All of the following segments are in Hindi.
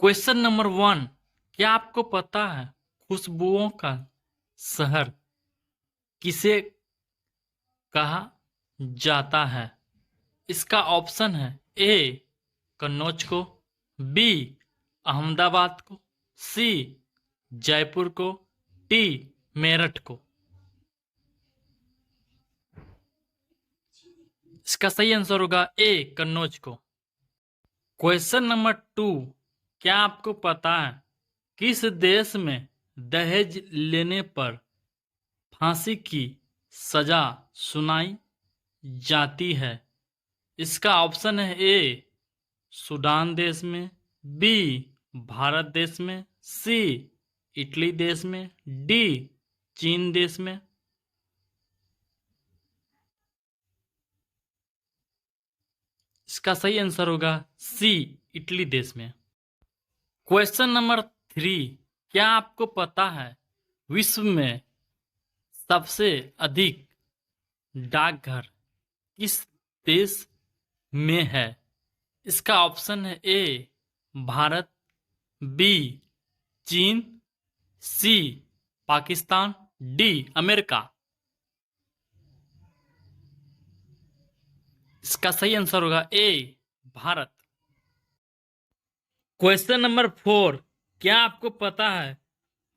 Question number 1। क्या आपको पता है खुशबुओं का शहर किसे कहा जाता है? इसका ऑप्शन है ए कन्नौज को, बी अहमदाबाद को, सी जयपुर को, डी मेरठ को। इसका सही आंसर होगा ए कन्नौज को। Question number 2। क्या आपको पता है किस देश में दहेज लेने पर फांसी की सजा सुनाई जाती है? इसका ऑप्शन है ए सूडान देश में, बी भारत देश में, सी इटली देश में, डी चीन देश में। इसका सही आंसर होगा सी इटली देश में। Question number 3। क्या आपको पता है विश्व में सबसे अधिक डाकघर किस देश में है? इसका ऑप्शन है ए भारत, बी चीन, सी पाकिस्तान, डी अमेरिका। इसका सही आंसर होगा ए भारत। Question number 4। क्या आपको पता है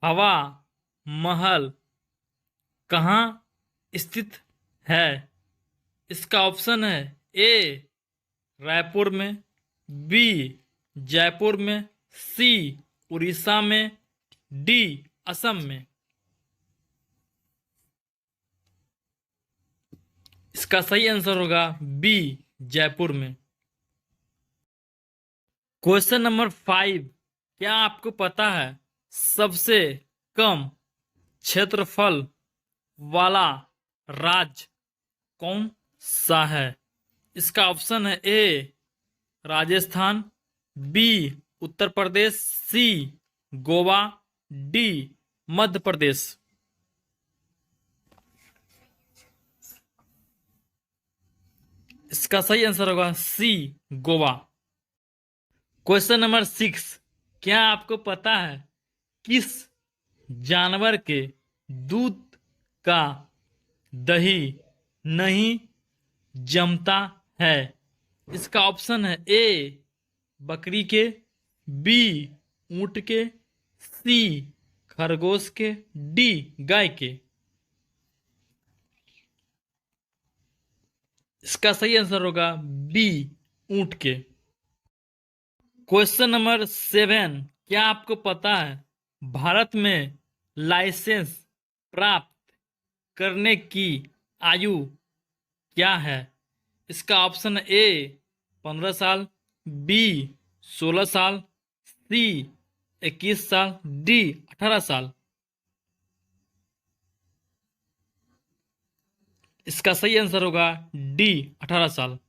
हवा महल कहाँ स्थित है? इसका ऑप्शन है ए रायपुर में, बी जयपुर में, सी उड़ीसा में, डी असम में। इसका सही आंसर होगा बी जयपुर में। Question number 5। क्या आपको पता है सबसे कम क्षेत्रफल वाला राज्य कौन सा है? इसका ऑप्शन है ए राजस्थान, बी उत्तर प्रदेश, सी गोवा, डी मध्य प्रदेश। इसका सही आंसर होगा सी गोवा। Question number 6। क्या आपको पता है किस जानवर के दूध का दही नहीं जमता है? इसका ऑप्शन है ए बकरी के, बी ऊंट के, सी खरगोश के, डी गाय के। इसका सही आंसर होगा बी ऊंट के। Question number 7। क्या आपको पता है भारत में लाइसेंस प्राप्त करने की आयु क्या है? इसका ऑप्शन ए 15 साल, बी 16 साल, सी 21 साल, डी 18 साल। इसका सही आंसर होगा डी 18 साल।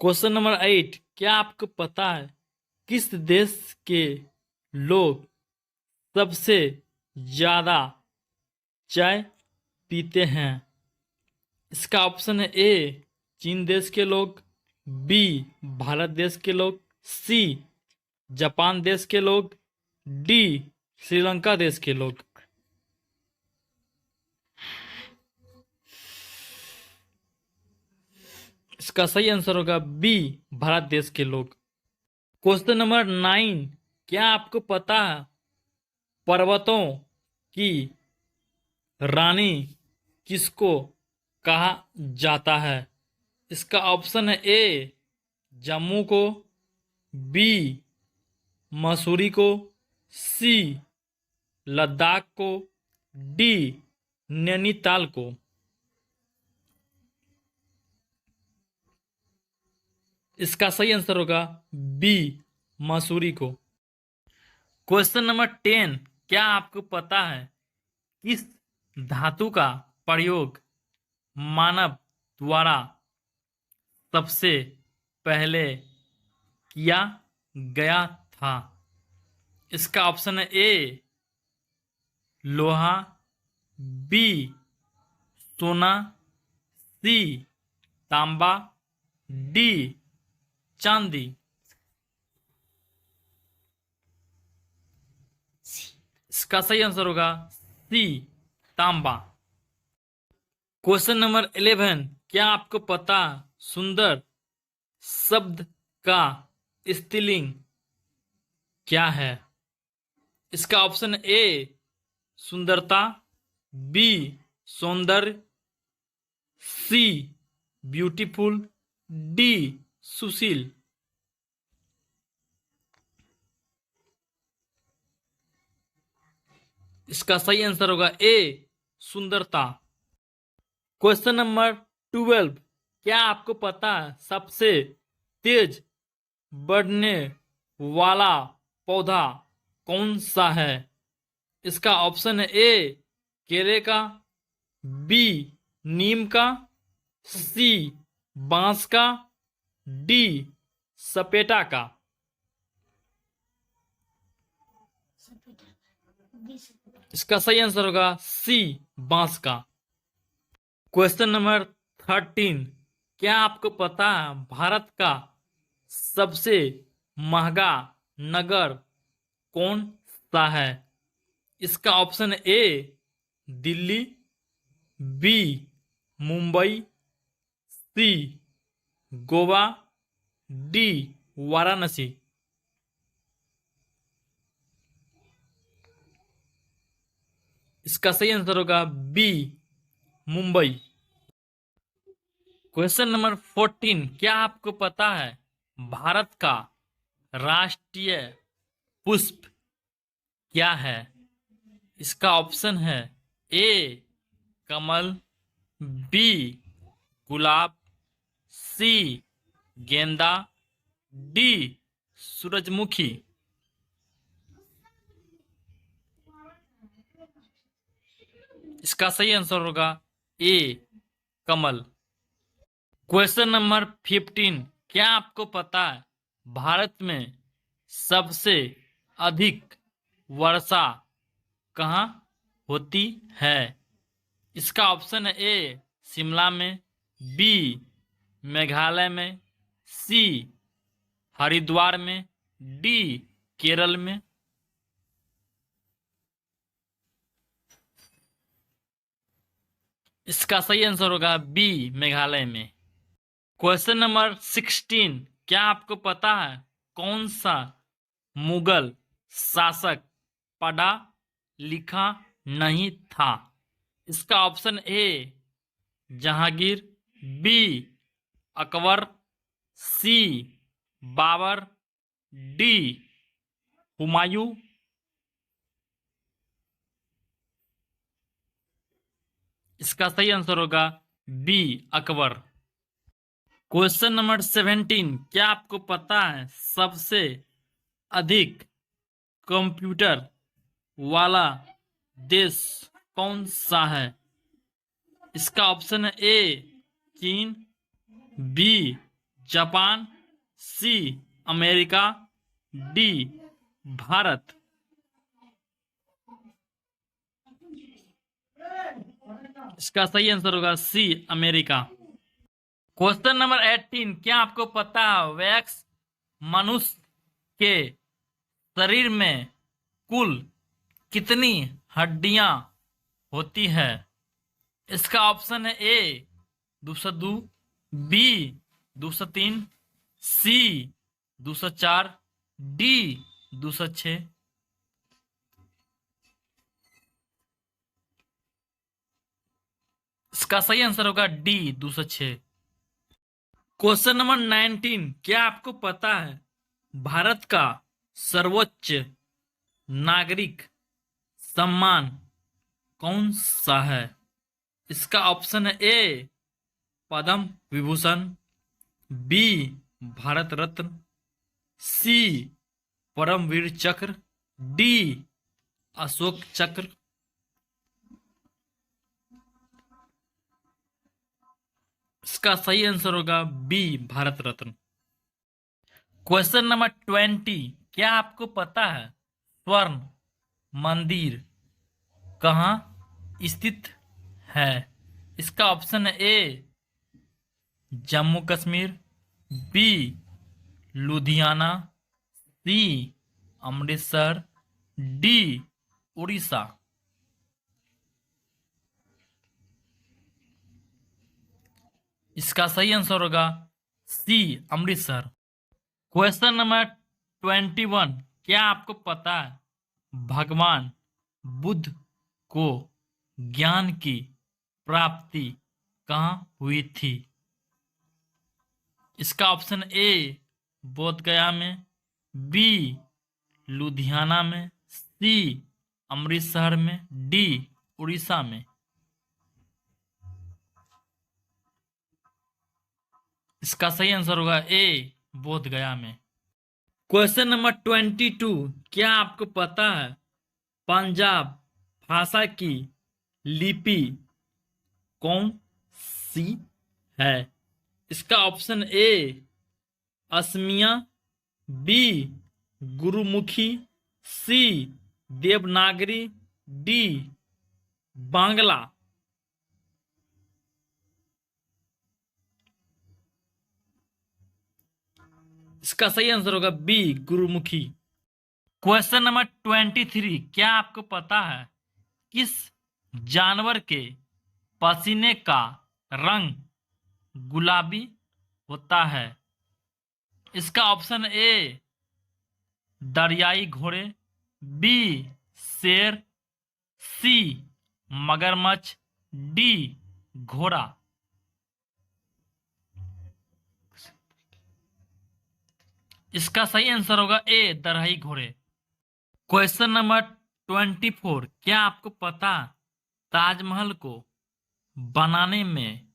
Question number 8। क्या आपको पता है किस देश के लोग सबसे ज्यादा चाय पीते हैं? इसका ऑप्शन है ए चीन देश के लोग, बी भारत देश के लोग, सी जापान देश के लोग, डी श्रीलंका देश के लोग। इसका सही आंसर होगा बी भारत देश के लोग। Question number 9। क्या आपको पता है पर्वतों की रानी किसको कहा जाता है? इसका ऑप्शन है ए जम्मू को, बी मसूरी को, सी लद्दाख को, डी नैनीताल को। इसका सही आंसर होगा बी मसूरी को। Question number 10। क्या आपको पता है किस धातु का प्रयोग मानव द्वारा सबसे पहले किया गया था? इसका ऑप्शन है ए लोहा, बी सोना, सी तांबा, डी चांदी। इसका सही आंसर होगा सी, तांबा। क्वेश्चन नंबर 11, क्या आपको पता सुंदर शब्द का स्त्रीलिंग क्या है? इसका ऑप्शन ए सुंदरता, बी सौंदर्य, सी ब्यूटीफुल, डी सुशील। इसका सही आंसर होगा ए सुंदरता। क्वेश्चन नंबर 12, क्या आपको पता है सबसे तेज बढ़ने वाला पौधा कौन सा है? इसका ऑप्शन है ए केले का, बी नीम का, सी बांस का, डी सपेटा का। इसका सही आंसर होगा सी बांस का। क्वेश्चन नंबर 13, क्या आपको पता है भारत का सबसे महंगा नगर कौन सा है? इसका option A Delhi, B Mumbai, C Goa, D Varanasi. इसका सही आंसर होगा बी मुंबई। क्वेश्चन नंबर 14, क्या आपको पता है भारत का राष्ट्रीय पुष्प क्या है? इसका ऑप्शन है ए कमल, बी गुलाब, सी गेंदा, डी सूरजमुखी। इसका सही आंसर होगा ए कमल। क्वेश्चन नंबर 15, क्या आपको पता है भारत में सबसे अधिक वर्षा कहाँ होती है? इसका ऑप्शन है ए शिमला में, बी मेघालय में, सी हरिद्वार में, डी केरल में। इसका सही आंसर होगा बी मेघालय में। क्वेश्चन नंबर 16, क्या आपको पता है कौन सा मुगल शासक पढ़ा लिखा नहीं था? इसका option A Jahangir, B Akbar, C Babur, D Humayun. इसका सही आंसर होगा बी अकबर। क्वेश्चन नंबर 17, क्या आपको पता है सबसे अधिक कंप्यूटर वाला देश कौन सा है? इसका ऑप्शन है ए चीन, B Japan, C America, D Bharat. इसका सही आंसर होगा सी अमेरिका। क्वेश्चन नंबर 18, क्या आपको पता है वयस्क मनुष्य के शरीर में कुल कितनी हड्डियां होती है? इसका ऑप्शन है ए 202, बी 203, सी 204, डी 206। इसका सही आंसर होगा डी 206। क्वेश्चन नंबर 19, क्या आपको पता है भारत का सर्वोच्च नागरिक सम्मान कौन सा है? इसका ऑप्शन है ए पद्म विभूषण, बी भारत रत्न, सी परमवीर चक्र, डी अशोक चक्र। इसका सही आंसर होगा B Bharat Ratna. Question number 20, क्या आपको पता है स्वर्ण मंदिर कहाँ स्थित है? इसका ऑप्शन है ए जम्मू कश्मीर, बी लुधियाना, सी अमृतसर, डी उड़ीसा। इसका सही आंसर होगा सी, अमृतसर। क्वेश्चन नंबर 21, क्या आपको पता है भगवान बुद्ध को ज्ञान की प्राप्ति कहाँ हुई थी? इसका ऑप्शन ए बोध गया में, बी लुधियाना में, सी अमृतसर में, डी उड़ीसा में। इसका सही आंसर होगा ए, बोध गया में। क्वेश्चन नंबर 22, क्या आपको पता है पंजाब भाषा की लिपि कौन सी है? इसका option A Asamiya, B Gurmukhi, C Devanagari, D Bangla. इसका सही आंसर होगा बी, गुरुमुखी। क्वेश्चन नंबर 23, क्या आपको पता है किस जानवर के पसीने का रंग गुलाबी होता है? इसका ऑप्शन ए दरियाई घोड़े, बी शेर, सी मगरमच्छ, डी घोड़ा। इसका सही आंसर होगा ए, दरियाई घोड़े। क्वेश्चन नंबर 24, क्या आपको पता ताजमहल को बनाने में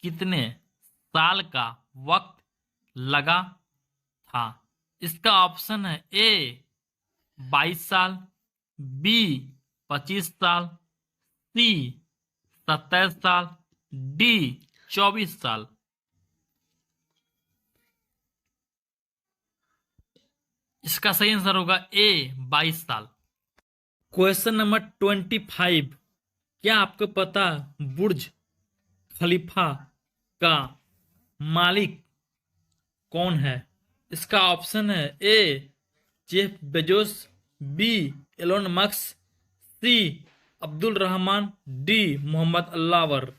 कितने साल का वक्त लगा था? इसका ऑप्शन है ए 22 साल, बी 25 साल, सी 27 साल, डी 24 साल। इसका सही आंसर होगा ए 22 साल। क्वेश्चन नंबर 25, क्या आपको पता बुर्ज खलीफा का मालिक कौन है? इसका ऑप्शन है A Jeff Bezos, B Elon Musk, C Abdul Rahman, D Mohammed Allawar.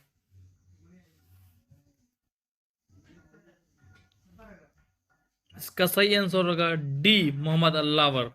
इसका सही आंसर होगा डी मोहम्मद अल्लावर।